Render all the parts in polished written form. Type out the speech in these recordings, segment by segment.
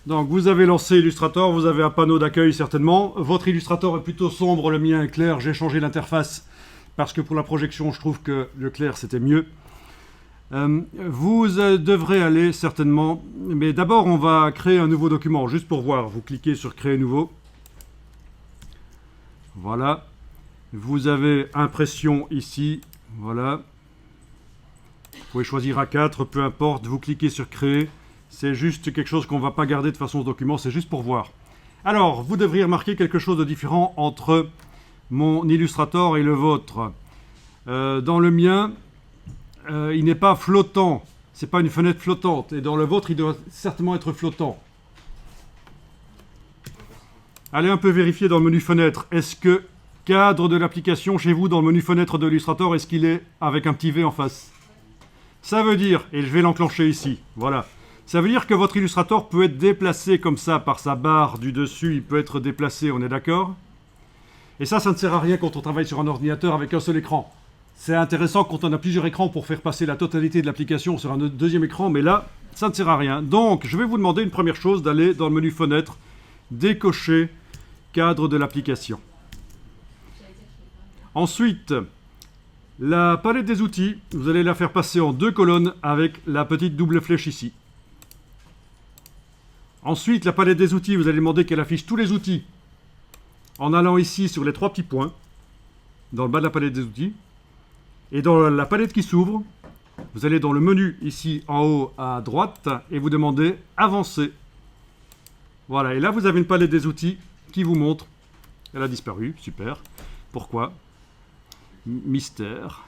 Donc vous avez lancé Illustrator, vous avez un panneau d'accueil certainement. Votre Illustrator est plutôt sombre, le mien est clair. J'ai changé l'interface parce que pour la projection, je trouve que le clair c'était mieux. Vous devrez aller certainement, mais d'abord on va créer un nouveau document, juste pour voir. Vous cliquez sur Créer nouveau. Voilà. Vous avez impression ici, voilà. Vous pouvez choisir A4, peu importe. Vous cliquez sur Créer. C'est juste quelque chose qu'on ne va pas garder de façon ce document, c'est juste pour voir. Alors, vous devriez remarquer quelque chose de différent entre mon Illustrator et le vôtre. Dans le mien, il n'est pas flottant. C'est pas une fenêtre flottante. Et dans le vôtre, il doit certainement être flottant. Allez un peu vérifier dans le menu fenêtre. Est-ce que cadre de l'application chez vous dans le menu fenêtre de l'Illustrator, est-ce qu'il est avec un petit V en face? Ça veut dire, et je vais l'enclencher ici, voilà. Ça veut dire que votre Illustrator peut être déplacé comme ça par sa barre du dessus, il peut être déplacé, on est d'accord? Et ça ne sert à rien quand on travaille sur un ordinateur avec un seul écran. C'est intéressant quand on a plusieurs écrans pour faire passer la totalité de l'application sur un deuxième écran, mais là, ça ne sert à rien. Donc, je vais vous demander une première chose, d'aller dans le menu fenêtre, décocher cadre de l'application. Ensuite, la palette des outils, vous allez la faire passer en 2 colonnes avec la petite double flèche ici. Ensuite, la palette des outils, vous allez demander qu'elle affiche tous les outils en allant ici sur les 3 petits points, dans le bas de la palette des outils. Et dans la palette qui s'ouvre, vous allez dans le menu ici en haut à droite et vous demandez Avancer. Voilà, et là vous avez une palette des outils qui vous montre. Elle a disparu, super. Pourquoi? Mystère.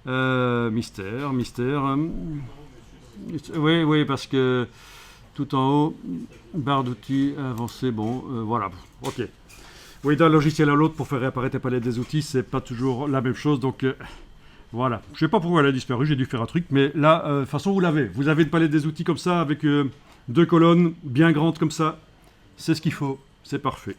Mystère. Oui, parce que tout en haut, barre d'outils, avancer, bon, voilà, ok. Oui, d'un logiciel à l'autre, pour faire réapparaître la palette des outils, c'est pas toujours la même chose, donc voilà. Je sais pas pourquoi elle a disparu, j'ai dû faire un truc, mais là, de toute façon, vous l'avez. Vous avez une palette des outils comme ça, avec 2 colonnes bien grandes comme ça. C'est ce qu'il faut, c'est parfait.